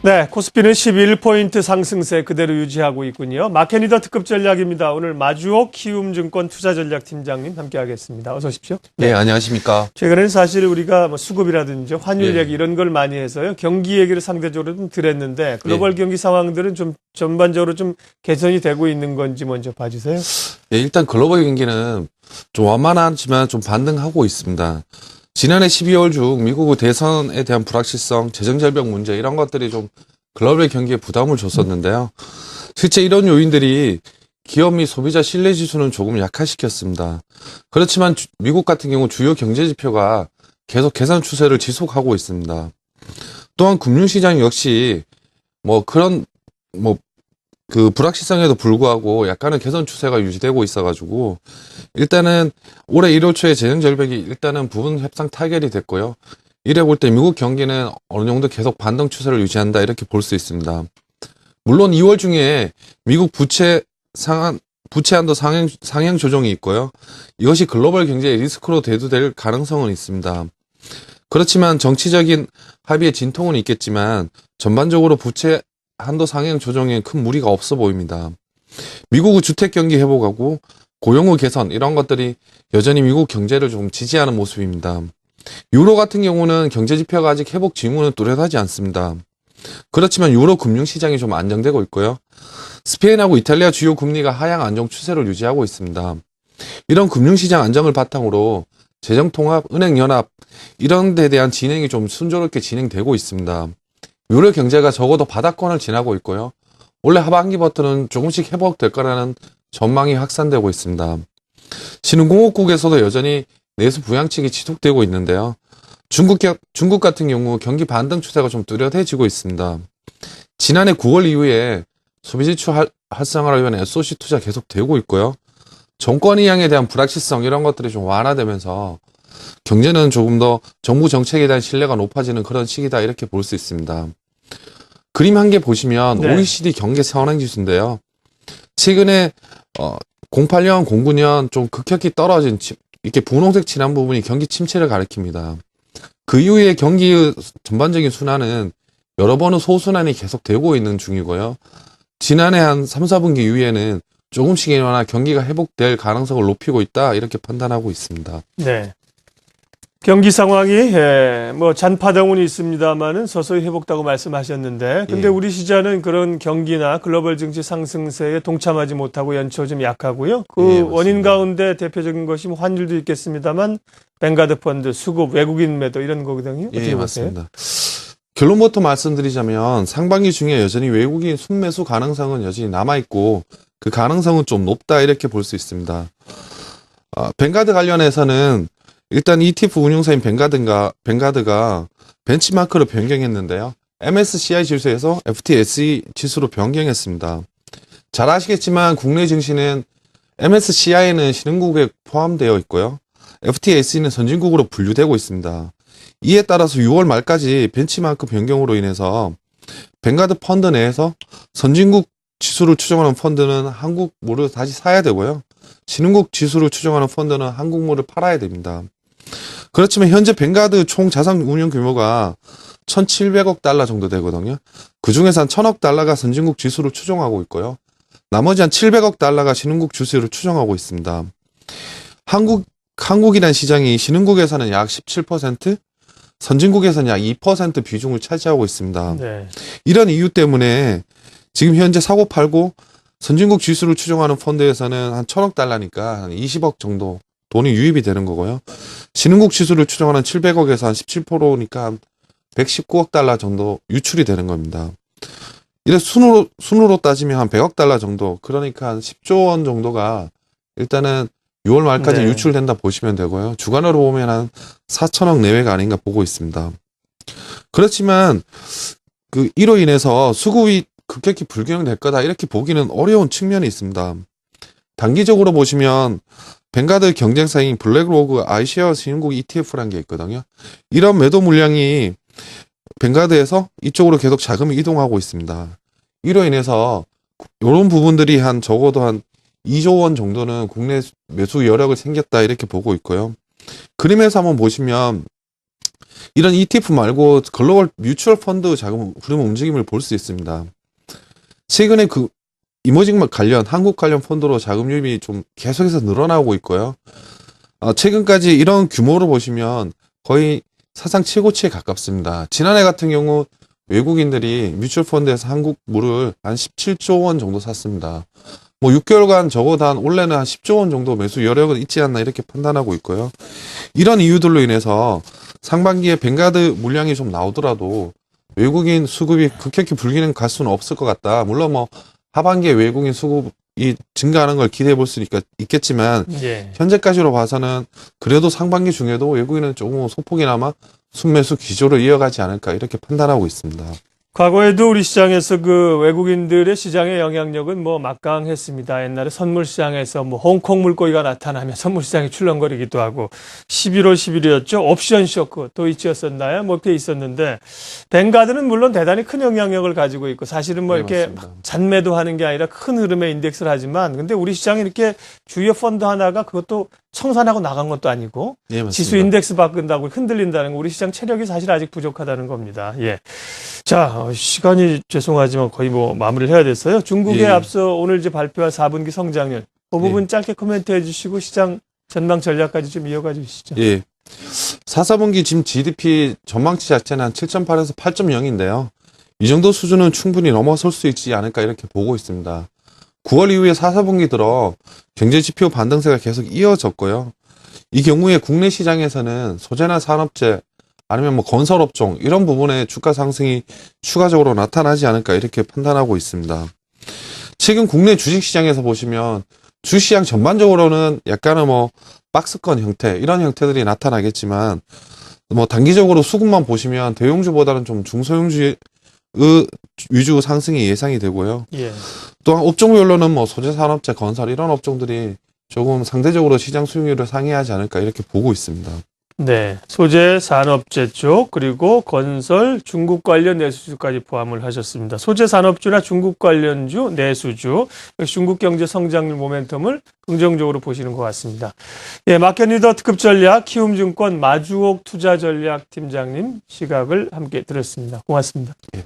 네, 코스피는 11포인트 상승세 그대로 유지하고 있군요. 마켓리더 특급 전략입니다. 오늘 마주옥 키움증권 투자전략팀장님 함께하겠습니다. 어서 오십시오. 네, 안녕하십니까. 최근에는 사실 우리가 뭐 수급이라든지 환율 예. 얘기 이런 걸 많이 해서요. 경기 얘기를 상대적으로 좀 드렸는데 글로벌 경기 상황들은 좀 전반적으로 좀 개선이 되고 있는 건지 먼저 봐주세요. 예, 일단 글로벌 경기는 좀 완만하지만 좀 반등하고 있습니다. 지난해 12월 중 미국 대선에 대한 불확실성, 재정절벽 문제 이런 것들이 좀 글로벌 경기에 부담을 줬었는데요. 실제 이런 요인들이 기업 및 소비자 신뢰 지수는 조금 약화시켰습니다. 그렇지만 미국 같은 경우 주요 경제 지표가 계속 개선 추세를 지속하고 있습니다. 또한 금융시장 역시 그 불확실성에도 불구하고 약간의 개선 추세가 유지되고 있어가지고 일단은 올해 1월 초에 재정절벽이 일단은 부분 협상 타결이 됐고요. 이래 볼 때 미국 경기는 어느 정도 계속 반등 추세를 유지한다 이렇게 볼 수 있습니다. 물론 2월 중에 미국 부채 한도 상향 조정이 있고요. 이것이 글로벌 경제의 리스크로 대두될 가능성은 있습니다. 그렇지만 정치적인 합의의 진통은 있겠지만 전반적으로 부채 한도 상향 조정에 큰 무리가 없어 보입니다. 미국의 주택 경기 회복하고 고용의 개선 이런 것들이 여전히 미국 경제를 좀 지지하는 모습입니다. 유로 같은 경우는 경제 지표가 아직 회복 징후는 뚜렷하지 않습니다. 그렇지만 유로 금융시장이 좀 안정되고 있고요. 스페인하고 이탈리아 주요 금리가 하향 안정 추세를 유지하고 있습니다. 이런 금융시장 안정을 바탕으로 재정통합, 은행연합 이런 데 대한 진행이 좀 순조롭게 진행되고 있습니다. 유로 경제가 적어도 바닥권을 지나고 있고요. 올해 하반기부터는 조금씩 회복될 거라는 전망이 확산되고 있습니다. 신흥공업국에서도 여전히 내수 부양책이 지속되고 있는데요. 중국 같은 경우 경기 반등 추세가 좀 뚜렷해지고 있습니다. 지난해 9월 이후에 소비지출 활성화를 위한 SOC 투자 계속되고 있고요. 정권 이양에 대한 불확실성 이런 것들이 좀 완화되면서 경제는 조금 더 정부 정책에 대한 신뢰가 높아지는 그런 시기다 이렇게 볼 수 있습니다. 그림 한 개 보시면 네. OECD 경제 상황 지수인데요. 최근에 08년, 09년 좀 급격히 떨어진 이렇게 분홍색 칠한 부분이 경기 침체를 가리킵니다. 그 이후에 경기의 전반적인 순환은 여러 번의 소순환이 계속되고 있는 중이고요. 지난해 한 3, 4분기 이후에는 조금씩이나마 경기가 회복될 가능성을 높이고 있다 이렇게 판단하고 있습니다. 네. 경기 상황이 뭐 잔파동은 있습니다만은 서서히 회복다고 말씀하셨는데, 근데 예. 우리 시장은 그런 경기나 글로벌 증시 상승세에 동참하지 못하고 연초 좀 약하고요. 그 예, 맞습니다. 원인 가운데 대표적인 것이 뭐 환율도 있겠습니다만 뱅가드 펀드, 수급, 외국인 매도 이런 거거든요. 어떻게 예, 보세요? 맞습니다. 결론부터 말씀드리자면 상반기 중에 여전히 외국인 순매수 가능성은 여전히 남아있고 그 가능성은 좀 높다 이렇게 볼 수 있습니다. 뱅가드 관련해서는 일단 ETF 운용사인 뱅가드가 벤치마크를 변경했는데요. MSCI 지수에서 FTSE 지수로 변경했습니다. 잘 아시겠지만 국내 증시는 MSCI는 신흥국에 포함되어 있고요. FTSE는 선진국으로 분류되고 있습니다. 이에 따라서 6월 말까지 벤치마크 변경으로 인해서 뱅가드 펀드 내에서 선진국 지수를 추정하는 펀드는 한국물을 다시 사야 되고요. 신흥국 지수를 추정하는 펀드는 한국물을 팔아야 됩니다. 그렇지만 현재 뱅가드 총 자산 운용 규모가 1,700억 달러 정도 되거든요. 그 중에서 한 1,000억 달러가 선진국 지수를 추정하고 있고요. 나머지 한 700억 달러가 신흥국 지수를 추정하고 있습니다. 한국이란 시장이 신흥국에서는 약 17%, 선진국에서는 약 2% 비중을 차지하고 있습니다. 네. 이런 이유 때문에 지금 현재 사고 팔고 선진국 지수를 추정하는 펀드에서는 한 1,000억 달러니까 한 20억 정도 돈이 유입이 되는 거고요. 신흥국 지수를 추정하는 700억에서 한 17%니까 한 119억 달러 정도 유출이 되는 겁니다. 이래 순으로 따지면 한 100억 달러 정도, 그러니까 한 10조 원 정도가 일단은 6월 말까지 네. 유출된다 보시면 되고요. 주간으로 보면 한 4천억 내외가 아닌가 보고 있습니다. 그렇지만 이로 인해서 수급이 급격히 불균형될 거다 이렇게 보기는 어려운 측면이 있습니다. 단기적으로 보시면 뱅가드 경쟁사인 블랙로그 아이쉐어 신흥국 ETF라는 게 있거든요. 이런 매도 물량이 뱅가드에서 이쪽으로 계속 자금이 이동하고 있습니다. 이로 인해서 이런 부분들이 적어도 한 2조 원 정도는 국내 매수 여력을 생겼다 이렇게 보고 있고요. 그림에서 한번 보시면 이런 ETF 말고 글로벌 뮤추얼 펀드 자금 흐름 움직임을 볼 수 있습니다. 최근에 그 이머징 관련, 한국 관련 펀드로 자금 유입이 좀 계속해서 늘어나고 있고요. 최근까지 이런 규모로 보시면 거의 사상 최고치에 가깝습니다. 지난해 같은 경우 외국인들이 뮤추얼 펀드에서 한국 물을 한 17조 원 정도 샀습니다. 뭐 6개월간 적어도 한 올해는 한 10조 원 정도 매수 여력은 있지 않나 이렇게 판단하고 있고요. 이런 이유들로 인해서 상반기에 뱅가드 물량이 좀 나오더라도 외국인 수급이 급격히 불기는 갈 수는 없을 것 같다. 물론 뭐 하반기에 외국인 수급이 증가하는 걸 기대해 볼 수 있겠지만 예. 현재까지로 봐서는 그래도 상반기 중에도 외국인은 조금 소폭이나마 순매수 기조로 이어가지 않을까 이렇게 판단하고 있습니다. 과거에도 우리 시장에서 그 외국인들의 시장의 영향력은 뭐 막강했습니다. 옛날에 선물 시장에서 뭐 홍콩 물고기가 나타나면 선물 시장이 출렁거리기도 하고 11월 10일이었죠. 옵션 쇼크 또 있었었나요? 뭐 이렇게 있었는데 뱅가드는 물론 대단히 큰 영향력을 가지고 있고 사실은 뭐 네, 이렇게 맞습니다. 잔매도 하는 게 아니라 큰 흐름의 인덱스를 하지만 근데 우리 시장이 이렇게 주요 펀드 하나가 그것도 청산하고 나간 것도 아니고 예, 맞습니다. 지수 인덱스 바꾼다고 흔들린다는 거 우리 시장 체력이 사실 아직 부족하다는 겁니다. 예. 자, 시간이 죄송하지만 거의 뭐 마무리를 해야 됐어요. 중국에 예. 앞서 오늘 이제 발표할 4분기 성장률 그 부분 짧게 코멘트해 주시고 시장 전망 전략까지 좀 이어가 주시죠. 예. 4, 4분기 지금 GDP 전망치 자체는 한 7.8에서 8.0인데요. 이 정도 수준은 충분히 넘어설 수 있지 않을까 이렇게 보고 있습니다. 9월 이후에 4, 4분기 들어 경제지표 반등세가 계속 이어졌고요. 이 경우에 국내 시장에서는 소재나 산업재 아니면 뭐 건설업종 이런 부분에 주가 상승이 추가적으로 나타나지 않을까 이렇게 판단하고 있습니다. 최근 국내 주식시장에서 보시면 주시장 전반적으로는 약간은 뭐 박스권 형태 이런 형태들이 나타나겠지만 뭐 단기적으로 수급만 보시면 대형주보다는 좀 중소형주 위주 상승이 예상이 되고요. 예. 또한 업종별로는 뭐 소재 산업재 건설 이런 업종들이 조금 상대적으로 시장 수익률을 상회하지 않을까 이렇게 보고 있습니다. 네. 소재 산업재 쪽 그리고 건설 중국 관련 내수주까지 포함을 하셨습니다. 소재 산업주나 중국 관련주 내수주 중국 경제 성장률 모멘텀을 긍정적으로 보시는 것 같습니다. 예, 마켓 리더 특급 전략 키움증권 마주옥 투자전략 팀장님 시각을 함께 들었습니다. 고맙습니다. 예.